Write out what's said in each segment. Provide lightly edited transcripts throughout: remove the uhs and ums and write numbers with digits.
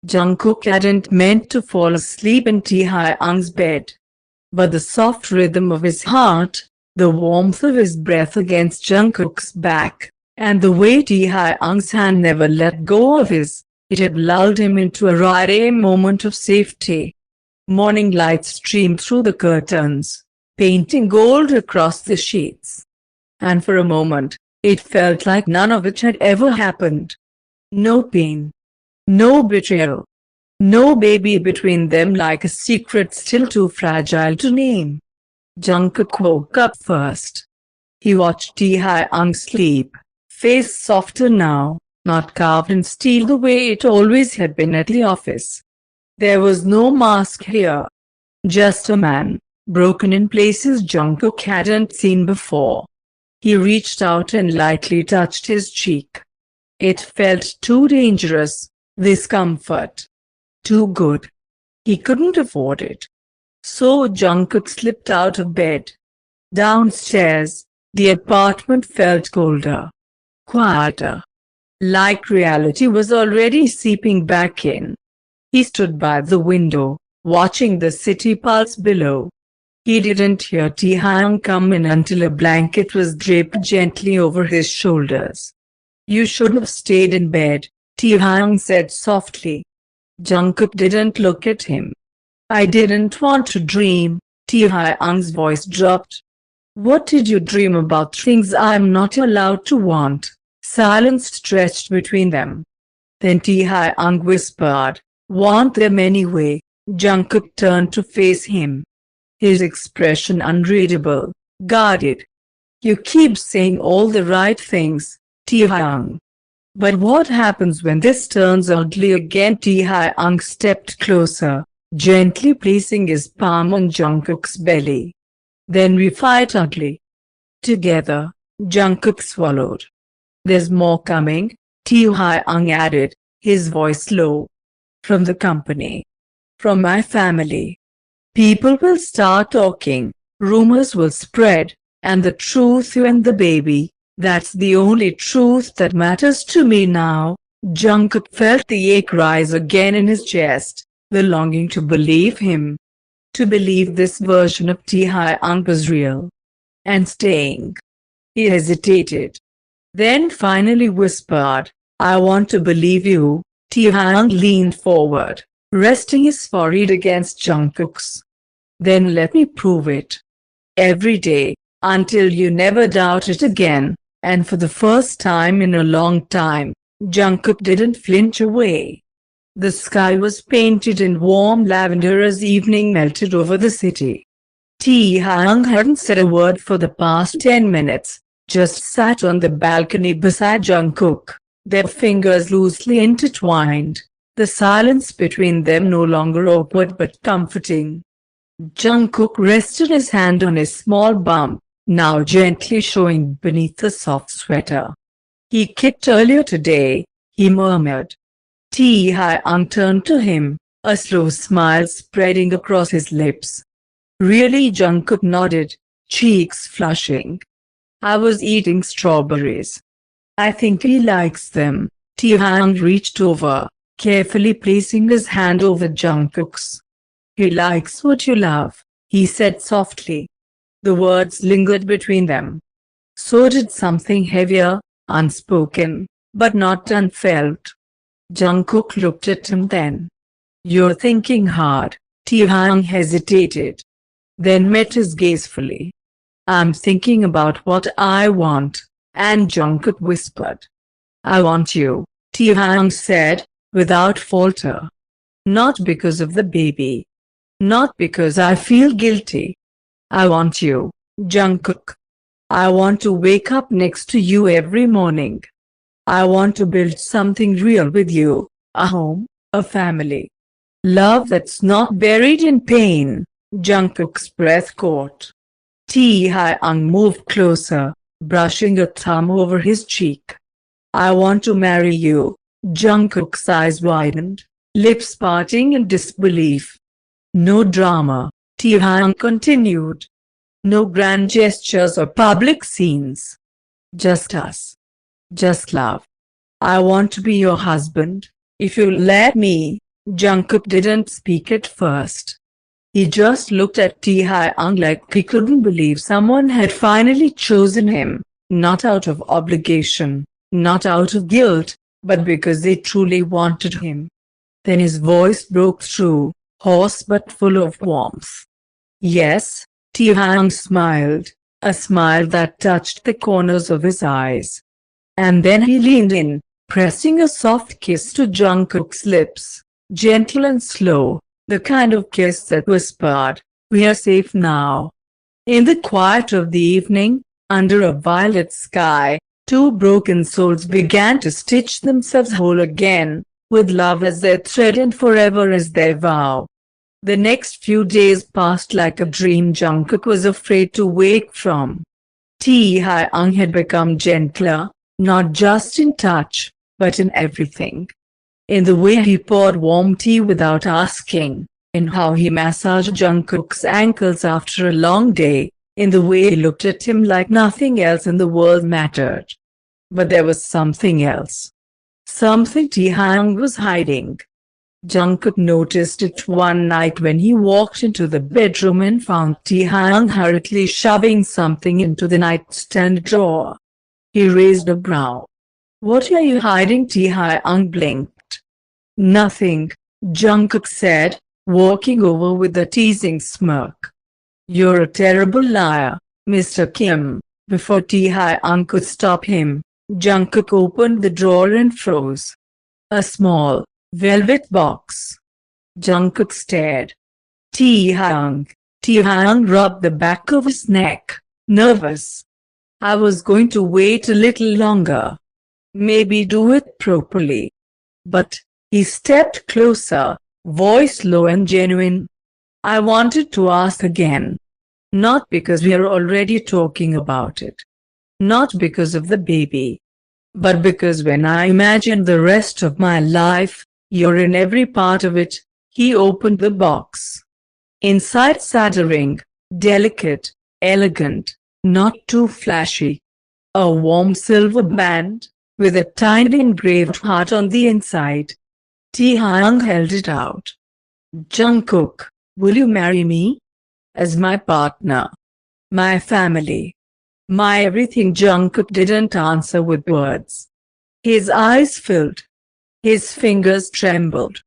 Jungkook hadn't meant to fall asleep in Taehyung's bed. But the soft rhythm of his heart, the warmth of his breath against Jungkook's back, and the way Taehyung's hand never let go of his, it had lulled him into a rare moment of safety. Morning light streamed through the curtains, painting gold across the sheets. And for a moment, it felt like none of it had ever happened. No pain. No betrayal. No baby between them, like a secret still too fragile to name. Jungkook woke up first. He watched Taehyung sleep, face softer now, not carved in steel the way it always had been at the office. There was no mask here. Just a man, broken in places Jungkook hadn't seen before. He reached out and lightly touched his cheek. It felt too dangerous, this comfort. Too good. He couldn't afford it. So Jungkook slipped out of bed. Downstairs, the apartment felt colder. Quieter. Like reality was already seeping back in. He stood by the window, watching the city pulse below. He didn't hear Taehyung come in until a blanket was draped gently over his shoulders. "You should have stayed in bed," Taehyung said softly. Jungkook didn't look at him. "I didn't want to dream," Taehyung's voice dropped. "What did you dream about? Things I'm not allowed to want." Silence stretched between them. Then Taehyung whispered, "Want them anyway." Jungkook turned to face him. His expression unreadable, guarded. "You keep saying all the right things, Taehyung. But what happens when this turns ugly again?" Taehyung stepped closer, gently placing his palm on Jungkook's belly. "Then we fight ugly. Together." Jungkook swallowed. "There's more coming," Taehyung added, his voice low. "From the company. From my family. People will start talking, rumors will spread, and the truth, you and the baby, that's the only truth that matters to me now." Jungkook felt the ache rise again in his chest, the longing to believe him. To believe this version of Taehyung was real. And staying. He hesitated. Then finally whispered, "I want to believe you." Taehyung leaned forward, resting his forehead against Jungkook's. "Then let me prove it. Every day, until you never doubt it again." And for the first time in a long time, Jungkook didn't flinch away. The sky was painted in warm lavender as evening melted over the city. Taehyung hadn't said a word for the past 10 minutes, just sat on the balcony beside Jungkook, their fingers loosely intertwined, the silence between them no longer awkward but comforting. Jungkook rested his hand on his small bump, now gently showing beneath the soft sweater. "He kicked earlier today," he murmured. Taehyung turned to him, a slow smile spreading across his lips. "Really?" Jungkook nodded, cheeks flushing. "I was eating strawberries. I think he likes them." Taehyung reached over, carefully placing his hand over Jungkook's. "He likes what you love," he said softly. The words lingered between them. So did something heavier, unspoken, but not unfelt. Jungkook looked at him then. "You're thinking hard." Taehyung hesitated, then met his gaze fully. "I'm thinking about what I want," and Jungkook whispered. "I want you," Taehyung said, without falter. "Not because of the baby. Not because I feel guilty. I want you, Jungkook. I want to wake up next to you every morning. I want to build something real with you, a home, a family. Love that's not buried in pain." Jungkook's breath caught. Taehyung moved closer, brushing a thumb over his cheek. "I want to marry you." Jungkook's eyes widened, lips parting in disbelief. "No drama," Taehyung continued. "No grand gestures or public scenes. Just us. Just love. I want to be your husband, if you'll let me." Jungkook didn't speak at first. He just looked at Taehyung like he couldn't believe someone had finally chosen him, not out of obligation, not out of guilt, but because they truly wanted him. Then his voice broke through, hoarse but full of warmth. Yes, Taehyung smiled, a smile that touched the corners of his eyes. And then he leaned in, pressing a soft kiss to Jungkook's lips, gentle and slow, the kind of kiss that whispered, "We are safe now." In the quiet of the evening, under a violet sky, two broken souls began to stitch themselves whole again, with love as their thread and forever as their vow. The next few days passed like a dream Jungkook was afraid to wake from. Taehyung had become gentler, not just in touch, but in everything. In the way he poured warm tea without asking, in how he massaged Jungkook's ankles after a long day, in the way he looked at him like nothing else in the world mattered. But there was something else. Something Taehyung was hiding. Jungkook noticed it one night when he walked into the bedroom and found Taehyung hurriedly shoving something into the nightstand drawer. He raised a brow. "What are you hiding?" Taehyung blinked. "Nothing," Jungkook said, walking over with a teasing smirk. "You're a terrible liar, Mr. Kim." Before Taehyung could stop him, Jungkook opened the drawer and froze. A small, velvet box. Jungkook stared. Taehyung rubbed the back of his neck, nervous. "I was going to wait a little longer. Maybe do it properly." But, he stepped closer, voice low and genuine. "I wanted to ask again. Not because we are already talking about it. Not because of the baby. But because when I imagine the rest of my life, you're in every part of it." He opened the box. Inside sat a ring, delicate, elegant, not too flashy. A warm silver band, with a tiny engraved heart on the inside. Taehyung held it out. "Jungkook, will you marry me? As my partner. My family. My everything." Jungkook didn't answer with words. His eyes filled. His fingers trembled.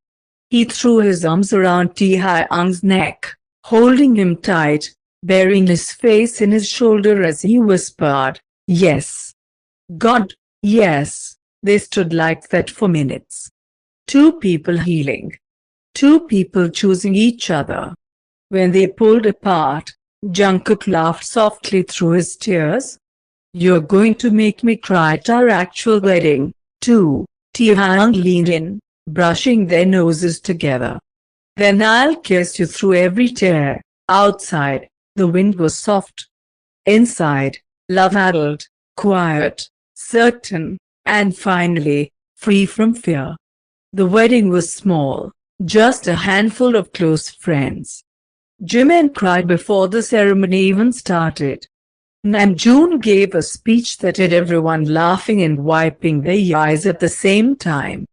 He threw his arms around Taehyung's neck, holding him tight, burying his face in his shoulder as he whispered, "Yes. God, yes." They stood like that for minutes. Two people healing. Two people choosing each other. When they pulled apart, Jungkook laughed softly through his tears. "You're going to make me cry at our actual wedding, too." Taehyung leaned in, brushing their noses together. "Then I'll kiss you through every tear." Outside, the wind was soft. Inside, love addled, quiet, certain, and finally, free from fear. The wedding was small, just a handful of close friends. Jimin cried before the ceremony even started. Namjoon gave a speech that had everyone laughing and wiping their eyes at the same time.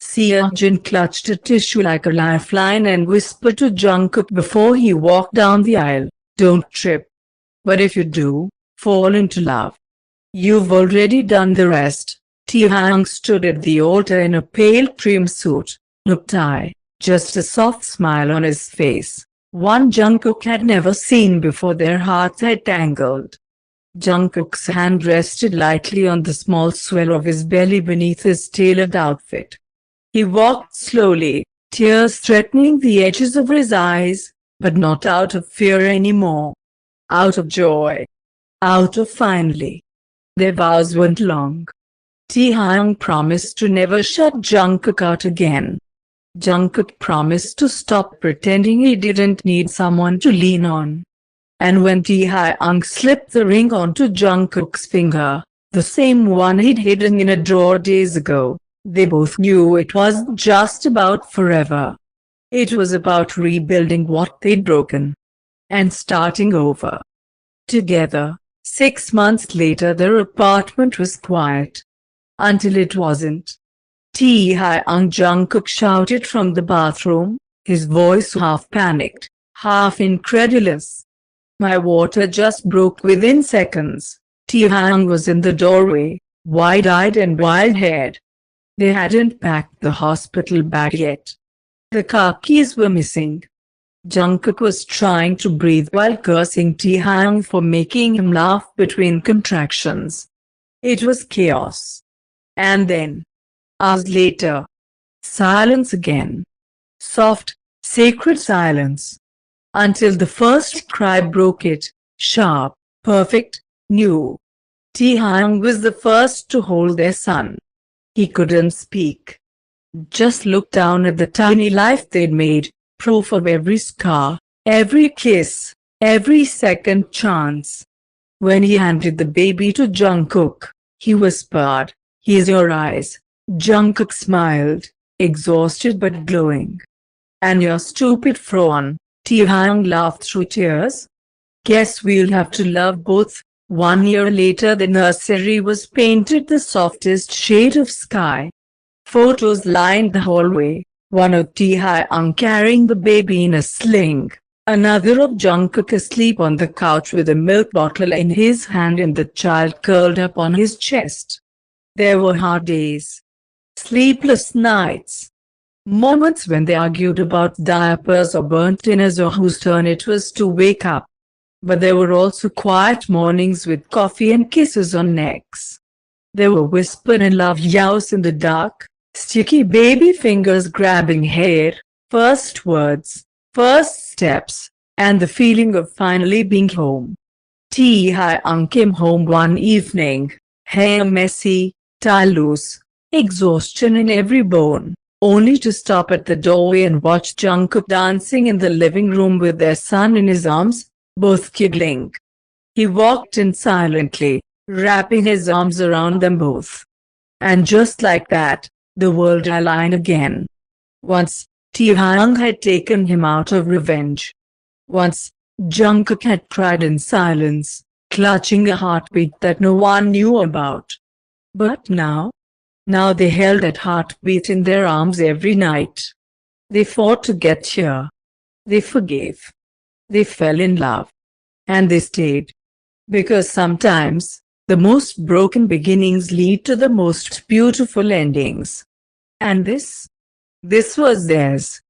Seojin clutched a tissue like a lifeline and whispered to Jungkook before he walked down the aisle, "Don't trip. But if you do, fall into love. You've already done the rest." Taehyung stood at the altar in a pale cream suit, no tie, just a soft smile on his face, one Jungkook had never seen before. Their hearts had tangled. Jungkook's hand rested lightly on the small swell of his belly beneath his tailored outfit. He walked slowly, tears threatening the edges of his eyes, but not out of fear anymore. Out of joy. Out of finally. Their vows weren't long. Taehyung promised to never shut Jungkook out again. Jungkook promised to stop pretending he didn't need someone to lean on. And when Taehyung slipped the ring onto Jungkook's finger, the same one he'd hidden in a drawer days ago, they both knew it wasn't just about forever. It was about rebuilding what they'd broken. And starting over. Together. 6 months later their apartment was quiet. Until it wasn't. Taehyung, Jungkook shouted from the bathroom, his voice half panicked, half incredulous. My water just broke within seconds. Taehyung was in the doorway, wide-eyed and wild-haired. They hadn't packed the hospital bag yet. The car keys were missing. Jungkook was trying to breathe while cursing Taehyung for making him laugh between contractions. It was chaos. And then, hours later, silence again. Soft, sacred silence. Until the first cry broke it, sharp, perfect, new. Taehyung was the first to hold their son. He couldn't speak. Just looked down at the tiny life they'd made, proof of every scar, every kiss, every second chance. When he handed the baby to Jungkook, he whispered, "Here's your eyes." Jungkook smiled, exhausted but glowing. "And your stupid frown." Taehyung laughed through tears. "Guess we'll have to love both." 1 year later, the nursery was painted the softest shade of sky. Photos lined the hallway, one of Taehyung carrying the baby in a sling, another of Jungkook asleep on the couch with a milk bottle in his hand and the child curled up on his chest. There were hard days, sleepless nights, moments when they argued about diapers or burnt dinners or whose turn it was to wake up. But there were also quiet mornings with coffee and kisses on necks. There were whispered and love yows in the dark, sticky baby fingers grabbing hair, first words, first steps, and the feeling of finally being home. Taehyung came home one evening, hair messy, tie loose, exhaustion in every bone, only to stop at the doorway and watch Jungkook dancing in the living room with their son in his arms, both giggling. He walked in silently, wrapping his arms around them both. And just like that, the world aligned again. Once, Taehyung had taken him out of revenge. Once, Jungkook had cried in silence, clutching a heartbeat that no one knew about. But now they held that heartbeat in their arms every night. They fought to get here. They forgave. They fell in love. And they stayed. Because sometimes, the most broken beginnings lead to the most beautiful endings. And this was theirs.